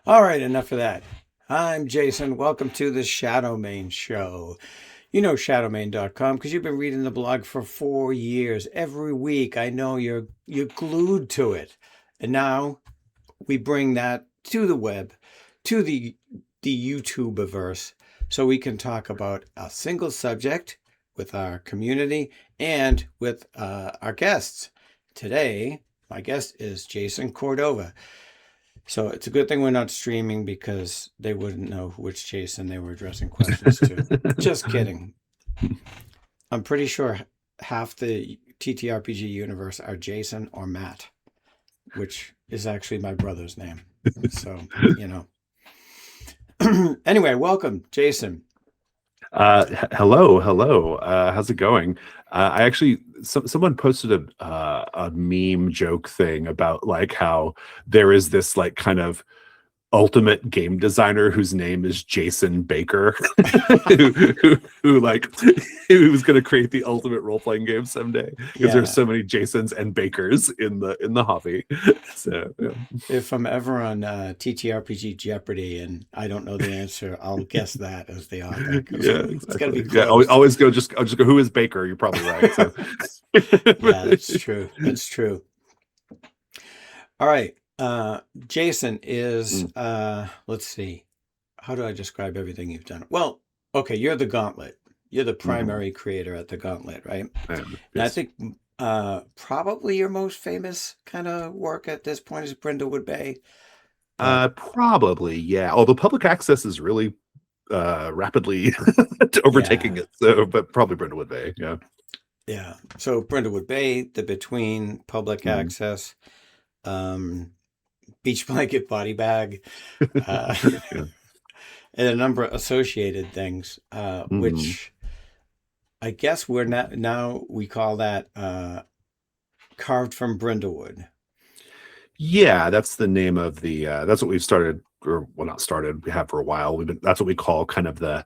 All right, enough of that. I'm Jason. Welcome to the Shadowmane Show. You know shadowmane.com because you've been reading the blog for 4 years. Every week, I know you're glued to it. And now we bring that to the web, to the YouTubeverse, so we can talk about a single subject with our community and with our guests. Today, my guest is Jason Cordova. So it's a good thing we're not streaming because they wouldn't know which Jason they were addressing questions to. Just kidding. I'm pretty sure half the TTRPG universe are Jason or Matt, which is actually my brother's name. So, you know. Anyway, welcome, Jason. Hello. How's it going? I actually, someone posted a meme joke thing about like how there is this like kind of ultimate game designer whose name is Jason Baker, who like who's going to create the ultimate role playing game someday because there's Yeah. so many Jasons and Bakers in the hobby. So yeah. If I'm ever on TTRPG Jeopardy and I don't know the answer, I'll guess that as the author because Yeah, it's got to be exactly. Yeah, always, close. always go. I'll just go. Who is Baker? You're probably right. So. Yeah, that's true. That's true. All right. Jason is, Mm, let's see, how do I describe everything you've done? Well, okay, you're the Gauntlet. You're the mhm. primary creator at the Gauntlet, right? And I Yes. think probably your most famous kind of work at this point is Brindlewood Bay. But Probably, yeah. Although public access is really rapidly overtaking yeah, it. So, but probably Brindlewood Bay. Yeah. yeah. So Brindlewood Bay, the Between, Public Mhm. Access, um, Beach Blanket Body Bag, uh, Yeah. and a number of associated things, Mhm. which I guess we're not now we call that carved from Brindlewood. Yeah, that's the name of the that's what we've started, or well, not started, we have for a while. That's what we call kind of the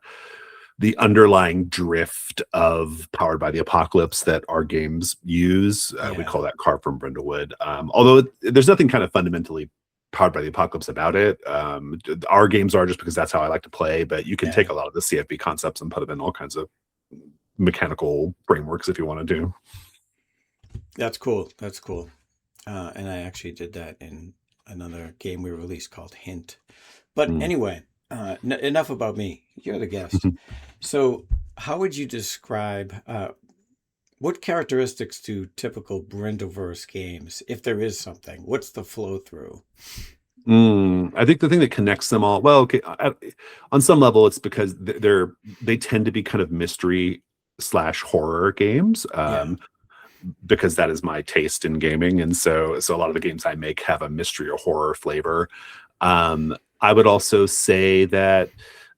underlying drift of Powered by the Apocalypse that our games use. We Yeah, call that Carved from Brindlewood. Although there's nothing kind of fundamentally Powered by the Apocalypse about it. Our games are just because that's how I like to play, but you can take yeah, a lot of the CFB concepts and put them in all kinds of mechanical frameworks if you want to do. that's cool. That's cool. And I actually did that in another game we released called Hint. But Mm. anyway, enough about me. You're the guest. So, how would you describe what characteristics do typical Brindoverse games, if there is something? What's the flow through? I think the thing that connects them all, well, okay, on some level, it's because they tend to be kind of mystery slash horror games. Yeah, Because that is my taste in gaming, and so a lot of the games I make have a mystery or horror flavor. I would also say that,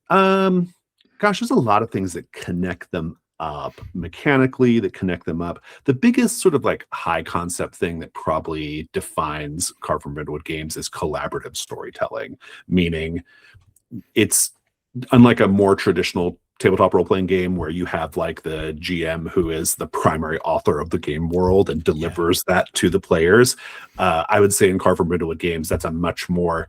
um, gosh, there's a lot of things that connect them up mechanically, that connect them up. The biggest sort of like high concept thing that probably defines Carve from Redwood games is collaborative storytelling, meaning it's unlike a more traditional tabletop role playing game where you have like the GM who is the primary author of the game world and yeah, delivers that to the players. I would say in Carver Brindlewood games, that's a much more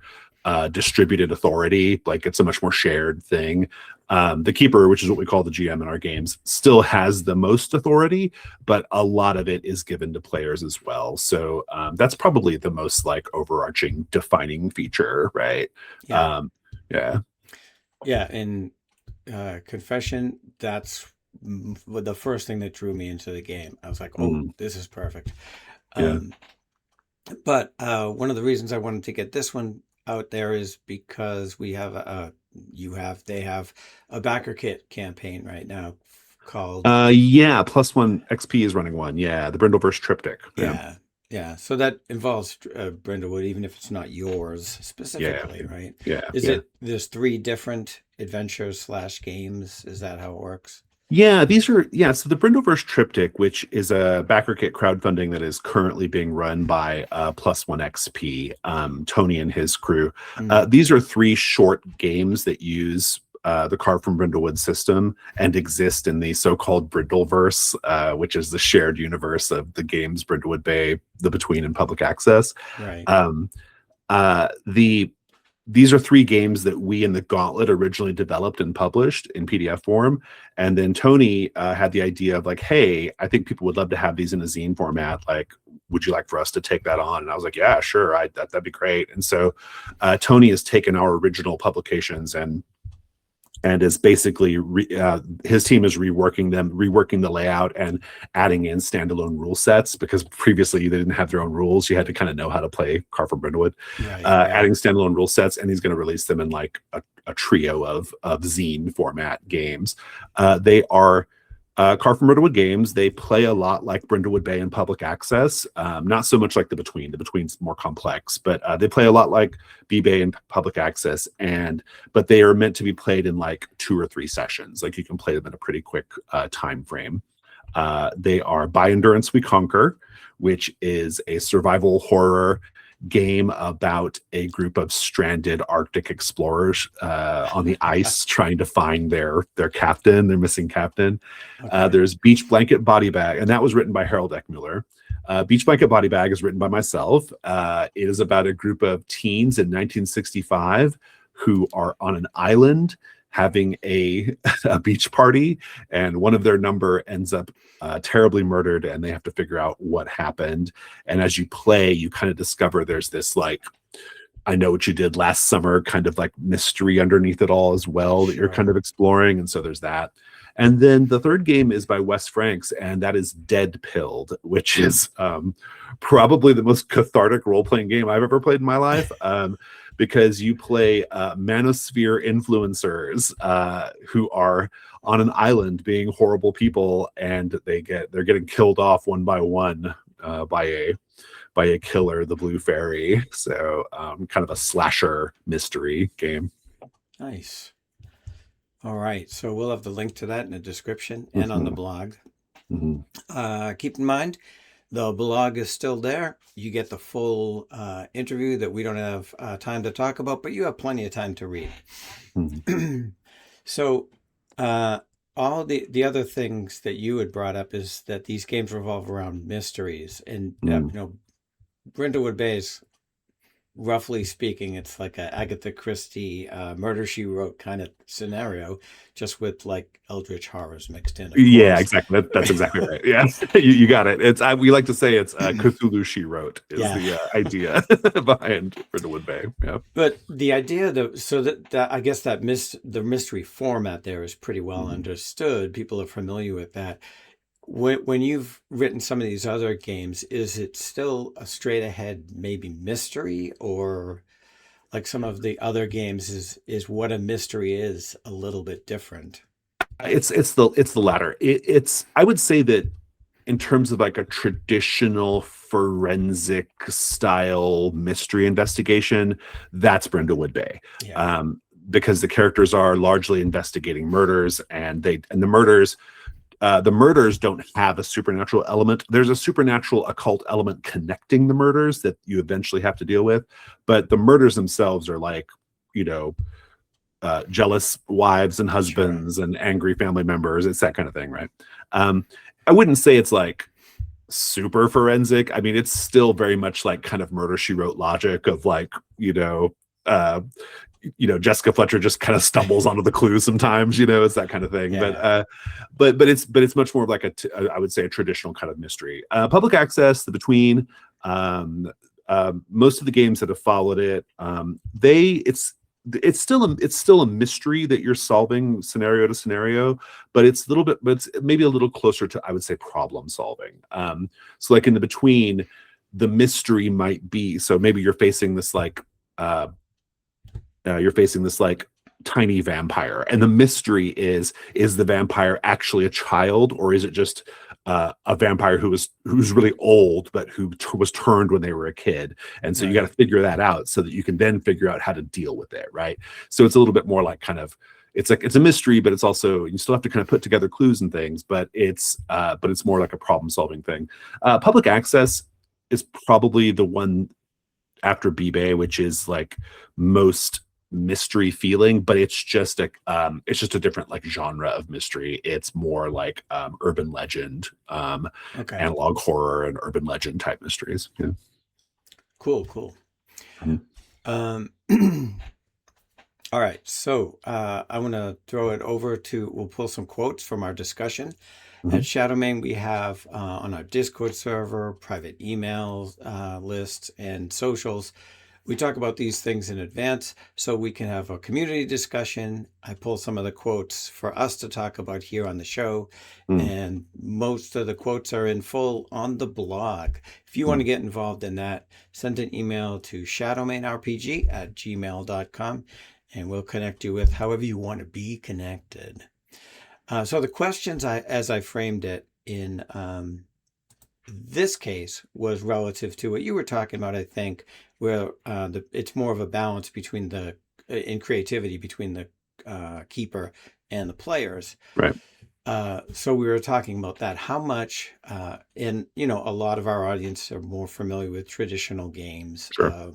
distributed authority. Like it's a much more shared thing. The keeper, which is what we call the GM in our games, still has the most authority, but a lot of it is given to players as well. So that's probably the most like overarching defining feature, right? yeah, Um, yeah. yeah. And confession, that's the first thing that drew me into the game. I was like, oh, Mm, this is perfect. yeah. Um, but one of the reasons I wanted to get this one out there is because we have they have a backer kit campaign right now called Yeah, plus one XP is running one. Yeah, the Brindleverse triptych. Yeah, yeah, yeah. So that involves Brindlewood, even if it's not yours yeah, specifically, right? yeah, Is yeah. it there's three different adventures slash games? Is that how it works? Yeah, these are yeah. So the Brindleverse triptych, which is a backer kit crowdfunding that is currently being run by Plus One XP, Tony and his crew. Mm, These are three short games that use the Carve from Brindlewood system and exist in the so-called Brindleverse, which is the shared universe of the games Brindlewood Bay, The Between, and Public Access. right. Um, the these are 3 games that we in the Gauntlet originally developed and published in PDF form. And then Tony had the idea of like, hey, I think people would love to have these in a zine format. Like, would you like for us to take that on? And I was like, yeah, sure. That'd be great. And so Tony has taken our original publications and is basically his team is reworking the layout and adding in standalone rule sets, because previously they didn't have their own rules. You had to kind of know how to play Carve from Brindlewood. Right, Adding standalone rule sets, and he's going to release them in like a trio of zine format games. They are Carve from Brindlewood games. They play a lot like Brindlewood Bay in public access, not so much like The Between. The Between's more complex, but they play a lot like B-Bay in public access, but they are meant to be played in like 2 or 3 sessions. Like you can play them in a pretty quick time frame. They are By Endurance We Conquer, which is a survival horror game about a group of stranded Arctic explorers on the ice trying to find their missing captain. Okay. There's Beach Blanket Body Bag, and that was written by Harold Eckmuller. Beach Blanket Body Bag is written by myself. It is about a group of teens in 1965 who are on an island having a beach party, and one of their number ends up terribly murdered, and they have to figure out what happened. And as you play, you kind of discover there's this like, I know what you did last summer kind of like mystery underneath it all as well that you're kind of exploring. And so there's that. And then the third game is by Wes Franks, and that is Dead Pilled, which is probably the most cathartic role-playing game I've ever played in my life. Because you play manosphere influencers who are on an island being horrible people, and they're getting killed off one by one by a killer, the Blue Fairy. So kind of a slasher mystery game. Nice. All right. So we'll have the link to that in the description and on the blog. Keep in mind, the blog is still there. You get the full interview that we don't have time to talk about, but you have plenty of time to read. So all the other things that you had brought up is that these games revolve around mysteries. And, Brindlewood Bay is, roughly speaking, it's like a Agatha Christie Murder, She Wrote kind of scenario, just with like eldritch horrors mixed in. Yeah, exactly. That's exactly right. Yeah, you got it. We like to say it's Cthulhu She Wrote is the idea behind Brindlewood Bay. Yeah. But the idea that I guess that the mystery format there is pretty well understood. People are familiar with that. When you've written some of these other games, is it still a straight ahead maybe mystery, or like some of the other games is what a mystery is a little bit different? It's the latter. It's I would say that in terms of like a traditional forensic style mystery investigation, that's Brindlewood Bay. Yeah. Because the characters are largely investigating murders, and the murders don't have a supernatural element. There's a supernatural occult element connecting the murders that you eventually have to deal with, but the murders themselves are like, jealous wives and husbands and angry family members. It's that kind of thing, right? I wouldn't say it's like super forensic. I mean, it's still very much like kind of Murder, She Wrote logic of like, Jessica Fletcher just kind of stumbles onto the clues sometimes, it's that kind of thing. Yeah. But it's much more of like I would say a traditional kind of mystery. Public access, The Between, most of the games that have followed it, it's still a mystery that you're solving scenario to scenario, but it's maybe a little closer to, I would say, problem solving. So like in The Between, the mystery might be, so maybe you're facing this tiny vampire, and the mystery is the vampire actually a child, or is it just a vampire who's really old but who was turned when they were a kid? And so you got to figure that out so that you can then figure out how to deal with it, right? So it's a little bit more like kind of, it's a mystery, but it's also, you still have to kind of put together clues and things, but it's more like a problem solving thing. Public access is probably the one after B-Bay, which is like most mystery feeling, but it's just a different like genre of mystery. It's more like urban legend, analog horror and urban legend type mysteries. Yeah. Cool. All right, so I want to throw it over to, we'll pull some quotes from our discussion. At Mhm. Shadowmain, we have on our Discord server, private emails, lists, and socials. We talk about these things in advance so we can have a community discussion. I pull some of the quotes for us to talk about here on the show, Mm, and most of the quotes are in full on the blog. If you want mm. to get involved in that, send an email to shadowmainrpg@gmail.com and we'll connect you with however you want to be connected. So the questions, as I framed it in this case, was relative to what you were talking about. I think where it's more of a balance between the in creativity between the keeper and the players. Right. So we were talking about that. How much, and a lot of our audience are more familiar with traditional games, Sure.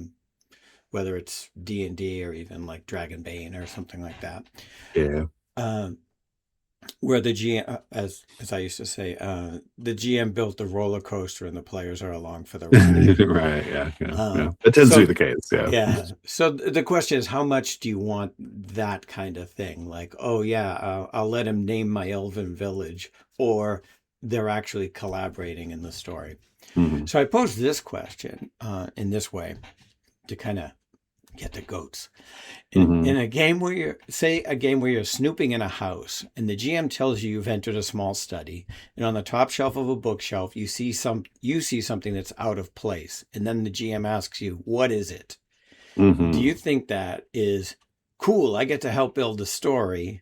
whether it's D&D or even like Dragonbane or something like that. Yeah. Um, where the GM, as I used to say, the GM built the roller coaster and the players are along for the ride. Right. Yeah. Yeah. Yeah. Um, It tends to be so the case. Yeah. yeah, so the question is, how much do you want that kind of thing? Like, oh yeah, I'll let him name my elven village, or they're actually collaborating in the story. Hmm. So I posed this question in this way to kind of get the goats. In Hmm. a game where you're snooping in a house and the GM tells you you've entered a small study, and on the top shelf of a bookshelf you see something that's out of place, and then the GM asks you, what is it? Do Hmm. you think that is cool, I get to help build the story?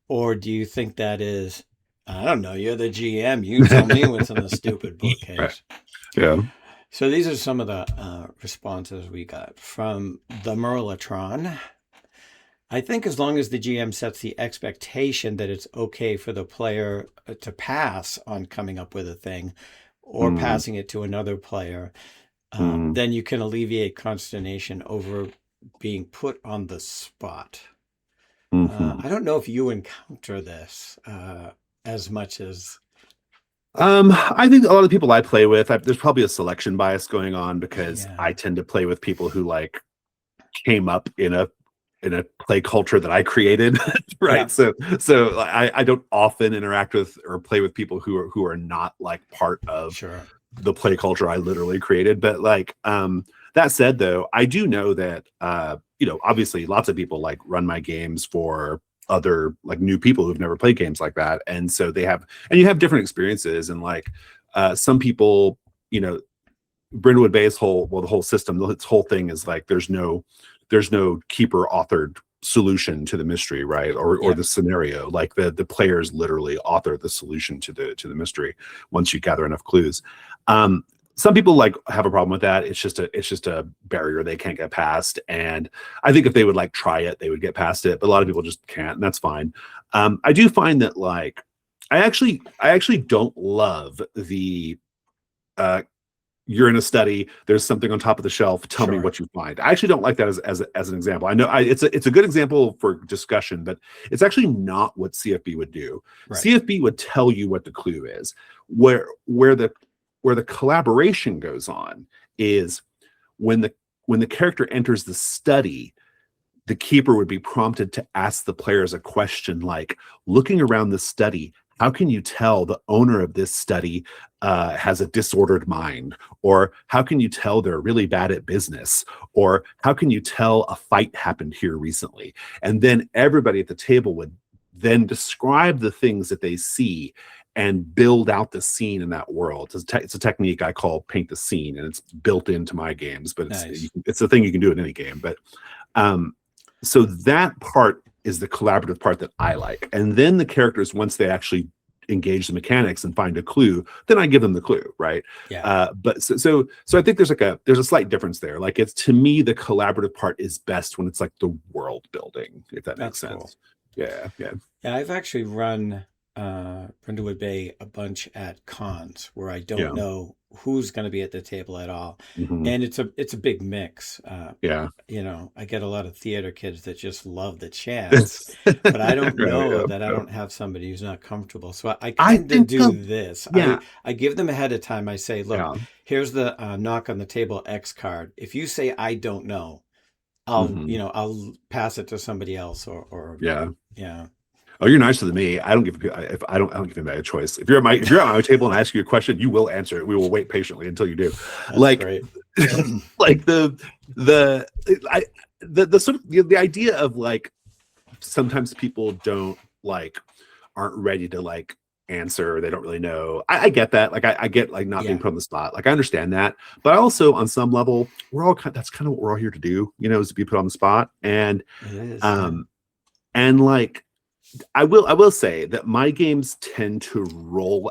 Or do you think that is, I don't know, you're the GM, you tell me what's in the stupid Right. bookcase? Yeah. So these are some of the responses we got from the Merlatron. I think as long as the GM sets the expectation that it's okay for the player to pass on coming up with a thing or Mm, passing it to another player, mm, then you can alleviate consternation over being put on the spot. hmm. I don't know if you encounter this as much as, I think a lot of people I play with, there's probably a selection bias going on because I yeah, tend to play with people who like came up in a play culture that I created, yeah, right? So I don't often interact with or play with people who are not like part of sure, the play culture I literally created. But like that said though, I do know that obviously lots of people like run my games for other like new people who've never played games like that. And so you have different experiences and like some people, you know, Brindlewood Bay's the whole system, its whole thing is like there's no keeper authored solution to the mystery, right? Or yeah, the scenario. Like the players literally author the solution to the mystery once you gather enough clues. Some people like have a problem with that. It's just a barrier they can't get past. And I think if they would like try it, they would get past it. But a lot of people just can't, and that's fine. I do find that like I actually don't love the uh you're in a study, there's something on top of the shelf, tell me sure, what you find. I actually don't like that as an example. I know it's a good example for discussion, but it's actually not what CFB would do. right, CFB would tell you what the clue is. Where the collaboration goes on is when the character enters the study, the keeper would be prompted to ask the players a question like, looking around the study, how can you tell the owner of this study has a disordered mind? Or how can you tell they're really bad at business? Or how can you tell a fight happened here recently? And then everybody at the table would then describe the things that they see and build out the scene in that world. It's a technique I call paint the scene, and it's built into my games, but nice, it's a thing you can do in any game. But um, so that part is the collaborative part that I like. And then the characters, once they actually engage the mechanics and find a clue, then I give them the clue, right? yeah, But so I think there's a slight difference there. Like it's to me the collaborative part is best when it's like the world building, if that makes that's cool. sense. Yeah, yeah, Yeah, I've actually run Brindlewood Bay a bunch at cons where I don't yeah, know who's going to be at the table at all, hmm, and it's a big mix. yeah. I get a lot of theater kids that just love the chance, but I don't Right, know yeah, that I yeah. don't have somebody who's not comfortable. So I I kind of think do this. yeah, I give them ahead of time. I say, look, yeah, here's the knock on the table X card. If you say I don't know, Mhm. I'll pass it to somebody else or Yeah. yeah. Oh, you're nicer than me. I don't give if I don't give anybody a choice. If you're at my table and I ask you a question, you will answer it. We will wait patiently until you do. That's Like great. like the I the sort of the idea of like sometimes people don't like aren't ready to like answer, they don't really know. I get that. Like I get like not being Yeah, put on the spot. Like I understand that. But also on some level, we're all kind that's kind of what we're all here to do, is to be put on the spot. it is. Yeah. Um and like I will say that my games tend to roll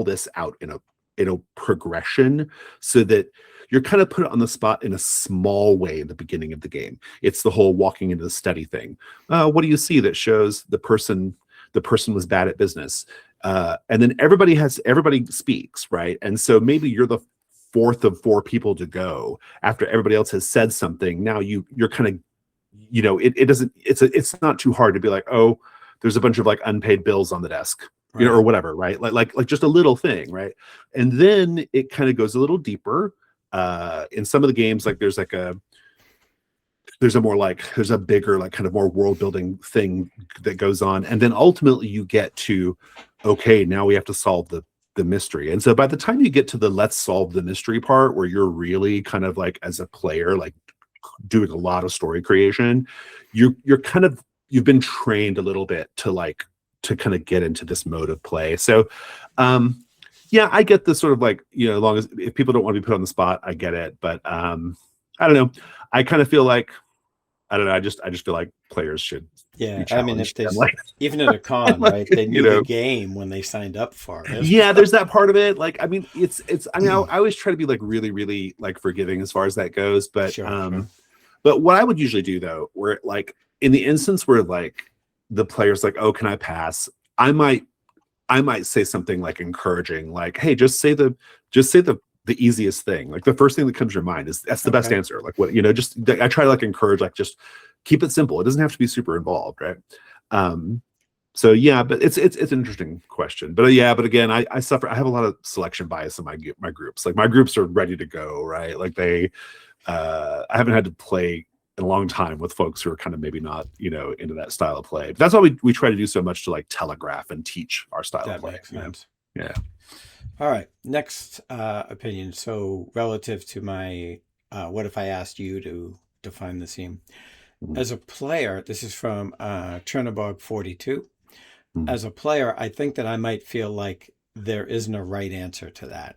this out in a progression so that you're kind of put on the spot in a small way in the beginning of the game. It's the whole walking into the study thing. What do you see that shows the person was bad at business? And then everybody speaks, right? And so maybe you're the fourth of four people to go after everybody else has said something. Now you're kind of it doesn't it's not too hard to be like, oh, there's a bunch of like unpaid bills on the desk, or Right. whatever, right? Like just a little thing, right? And then it kind of goes a little deeper. In some of the games, like there's a bigger, like kind of more world building thing that goes on, and then ultimately you get to, okay, now we have to solve the mystery. And so by the time you get to the let's solve the mystery part, where you're really kind of like as a player like doing a lot of story creation, you're kind of you've been trained a little bit to kind of get into this mode of play. So yeah, I get this sort of like, as long as if people don't want to be put on the spot, I get it. But I don't know. I kind of feel like I don't know. I just feel like players should be Yeah. I mean, if challenged and there's like, even at a con, like right? They knew the game when they signed up for it. yeah, there's that part of it. Like, I mean, it's. I mean, I always try to be like really, really like forgiving as far as that goes. But Sure, sure. but what I would usually do though, where like in the instance where like the player's like, oh, can I pass? I might I might say something like encouraging, like, hey, just say the easiest thing. Like the first thing that comes to your mind is that's the best Okay. answer. Like what, just I try to like encourage, like just keep it simple. It doesn't have to be super involved, right? Um, so yeah, but it's an interesting question. But yeah, but again, I suffer. I have a lot of selection bias in my groups. Like my groups are ready to go, right? Like I haven't had to play in a long time with folks who are kind of maybe not, into that style of play. But that's why we try to do so much to like telegraph and teach our style of That play. makes sense. Yeah. All right. Next opinion. So relative to my, what if I asked you to define the scene? Mhm. As a player, this is from Chernobog 42. Mhm. As a player, I think that I might feel like there isn't a right answer to that.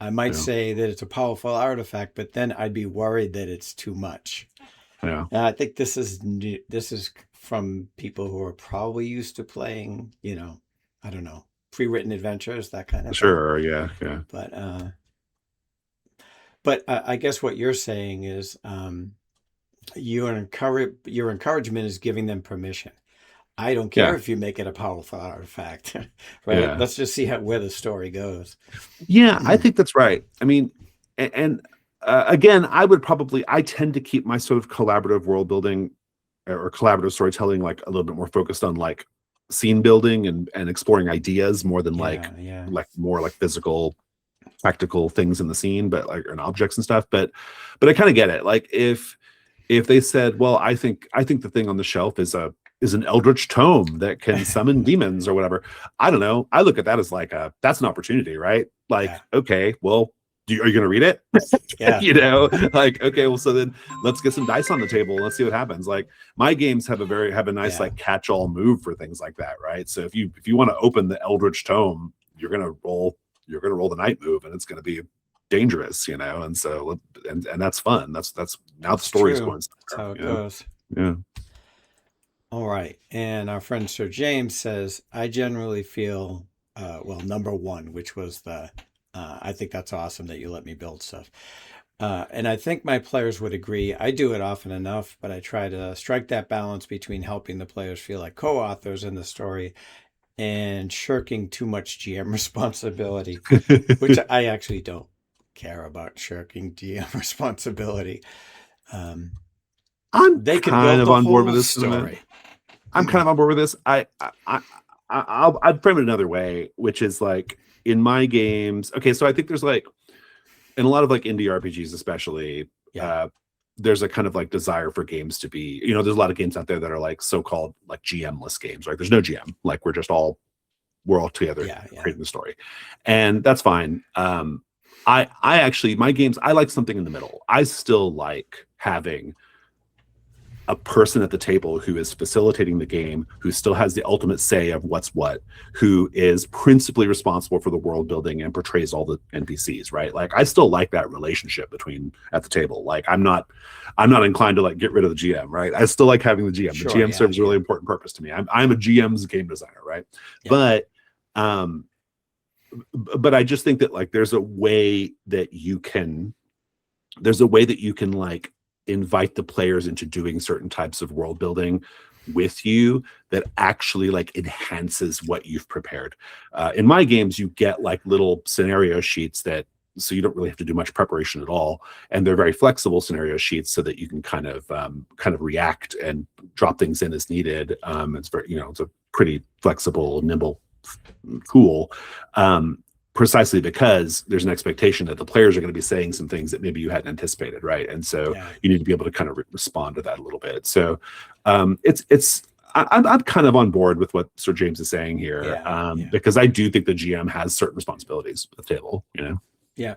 I might Yeah. say that it's a powerful artifact, but then I'd be worried that it's too much. Yeah. I think this is this is from people who are probably used to playing, I don't know, pre-written adventures, that kind of thing. Sure. Yeah. Yeah. But I guess what you're saying is your encouragement is giving them permission. I don't care Yeah. if you make it a powerful artifact, right? Yeah. Let's just see where the story goes. Yeah. I think that's right. I mean, and again, I tend to keep my sort of collaborative world building or collaborative storytelling like a little bit more focused on like scene building and exploring ideas more than Yeah, yeah, like more like physical practical things in the scene, but like and objects and stuff. But I kind of get it. Like if they said, well, I think the thing on the shelf is an eldritch tome that can summon demons or whatever. I don't know. I look at that as like that's an opportunity, right? Like, yeah, okay, well, are you going to read it? yeah, Like, okay, well, so then let's get some dice on the table and let's see what happens. Like my games have a nice yeah. like catch-all move for things like that, right? So if you want to open the eldritch tome, you're gonna roll the night move and it's gonna be dangerous, and so and that's fun. That's now the It's story's true. going That's somewhere, how it goes. yeah. All right. And our friend Sir James says, I generally feel, well, number one, which was I think that's awesome that you let me build stuff. And I think my players would agree. I do it often enough, but I try to strike that balance between helping the players feel like co authors in the story and shirking too much GM responsibility, which I actually don't care about shirking GM responsibility. Um, I'm they can kind build of the on board with whole this in a minute. story. I'm kind of on board with this. I'd frame it another way, which is like in my games. Okay, so I think there's like in a lot of like indie RPGs, especially, Yeah. uh, there's a kind of like desire for games to be, you know, there's a lot of games out there that are like so-called like GM-less games, right? There's no GM, like we're all together Yeah, yeah. creating the story, and that's fine. I actually, my games, I like something in the middle. I still like having a person at the table who is facilitating the game, who still has the ultimate say of what's what, who is principally responsible for the world building and portrays all the NPCs, right? Like I still like that relationship between at the table. Like I'm not inclined to like get rid of the GM, right? I still like having the GM. The Sure, GM yeah, serves a yeah, really important purpose to me. I'm a GM's game designer, right? yeah, But um but I just think that like there's a way that you can like invite the players into doing certain types of world building with you that actually like enhances what you've prepared. In my games, you get like little scenario sheets that so you don't really have to do much preparation at all, and they're very flexible scenario sheets so that you can kind of react and drop things in as needed. It's very, you know, it's a pretty flexible, nimble tool. Precisely because there's an expectation that the players are going to be saying some things that maybe you hadn't anticipated, right? And so yeah, you need to be able to kind of respond to that a little bit. So I'm kind of on board with what Sir James is saying here, yeah, yeah, because I do think the GM has certain responsibilities at the table, you know. yeah.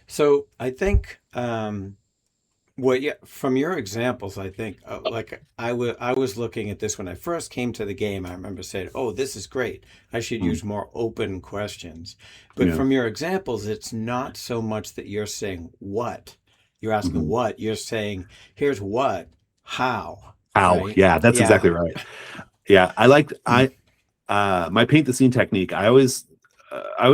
So I think, well, yeah, from your examples, I think like I was looking at this when I first came to the game. I remember saying, "Oh, this is great. I should Mm, use more open questions." But yeah. from your examples, it's not so much that you're saying what. You're asking Mhm. what. You're saying, "Here's what, how." How? Right? Yeah, that's Yeah. exactly right. Yeah, I like I my paint the scene technique. I always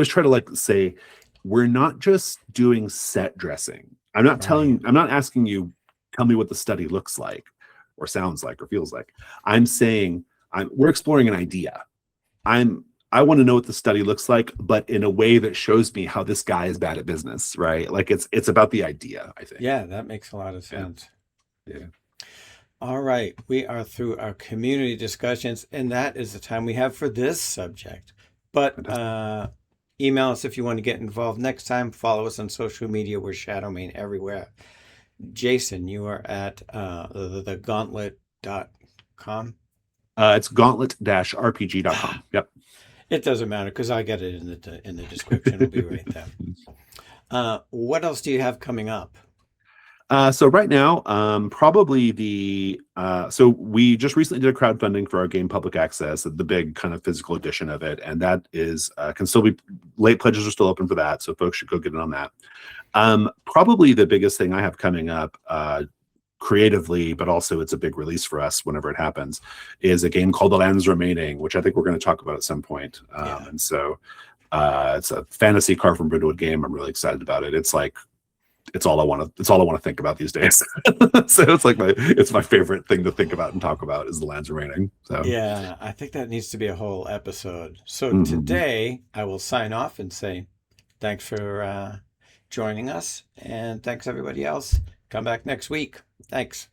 try to like say we're not just doing set dressing. Right. I'm not asking you tell me what the study looks like or sounds like or feels like. I'm saying we're exploring an idea. I want to know what the study looks like, but in a way that shows me how this guy is bad at business, right? Like it's about the idea, I think. Yeah, that makes a lot of Yeah. sense. Yeah. All right, we are through our community discussions, and that is the time we have for this subject. But Fantastic. email us if you want to get involved next time. Follow us on social media. We're Shadowmain everywhere. Jason, you are at the gauntlet.com. It's gauntlet-rpg.com. Yep. It doesn't matter because I get it in the description. It'll be right there. What else do you have coming up? So right now, probably so we just recently did a crowdfunding for our game public access, the big kind of physical edition of it, and that is can still be late pledges are still open for that, so folks should go get in on that. Probably the biggest thing I have coming up, creatively, but also it's a big release for us whenever it happens, is a game called The Lands Remaining, which I think we're going to talk about at some point. Yeah. And so it's a fantasy car from Brindlewood game. I'm really excited about it. It's like it's all I want to think about these days. So it's my favorite thing to think about and talk about is The Lands Remaining. So Yeah, I think that needs to be a whole episode. So mhm. today I will sign off and say thanks for joining us, and thanks everybody else. Come back next week. Thanks.